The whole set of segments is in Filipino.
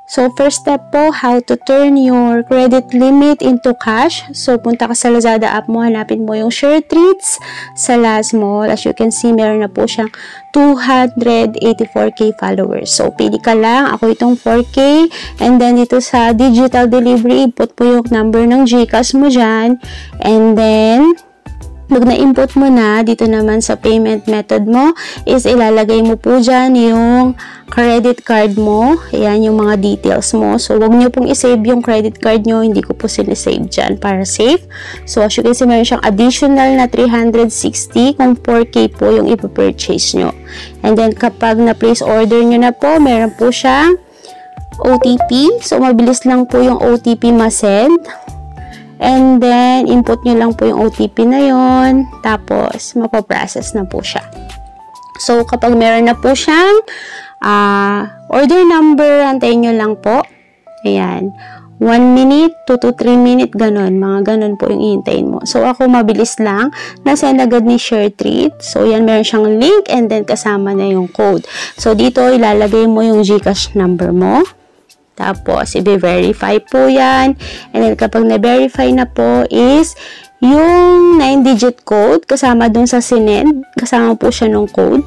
So, first step po, how to turn your credit limit into cash. So, punta ka sa Lazada app mo, hanapin mo yung Share Treats sa Lazmall. As you can see, meron na po siyang 284k followers. So, pili ka lang. Ako itong 4k. And then, dito sa digital delivery, input po yung number ng GCash mo dyan. And then, pag na-input mo na, dito naman sa payment method mo, is ilalagay mo po dyan yung credit card mo. Ayan yung mga details mo. So, wag nyo pong isave yung credit card nyo. Hindi ko po sinisave dyan para safe. So, as you can see, meron siyang additional na 360 kung 4K po yung ipapurchase nyo. And then, kapag na-place order nyo na po, meron po siyang OTP. So, mabilis lang po yung OTP ma-send. And then, input nyo lang po yung OTP na yon. Tapos, mapaprocess na po siya. So, kapag meron na po siyang order number, antayin nyo lang po. Ayan. 1 minute, 2 to 3 minute, ganun. Mga ganun po yung ihintayin mo. So, ako mabilis lang. Nasend agad ni Share Treat. So, yan, meron siyang link and then kasama na yung code. So, dito, ilalagay mo yung GCash number mo. Tapos, i-verify po yan. And then, kapag na-verify na po is yung 9-digit code kasama dun sa sinend. Kasama po siya nung code.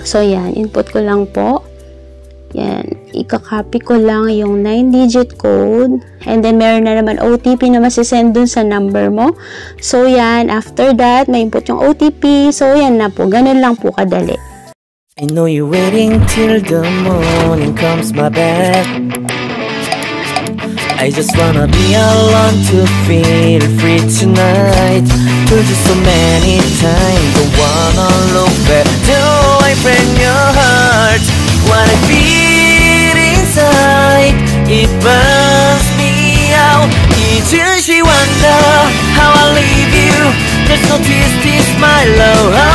So, yan. Input ko lang po. Yan. Ika-copy ko lang yung 9-digit code. And then, meron na naman OTP na masisend dun sa number mo. So, yan. After that, may input yung OTP. So, yan na po. Ganun lang po kadali. I know you're waiting till the morning comes my bed. I just wanna be alone to feel free tonight. Told you so many times, don't wanna look back. Do I break your heart? What I feel inside, it burns me out. Each she wonder how I leave you. There's no twist in my love.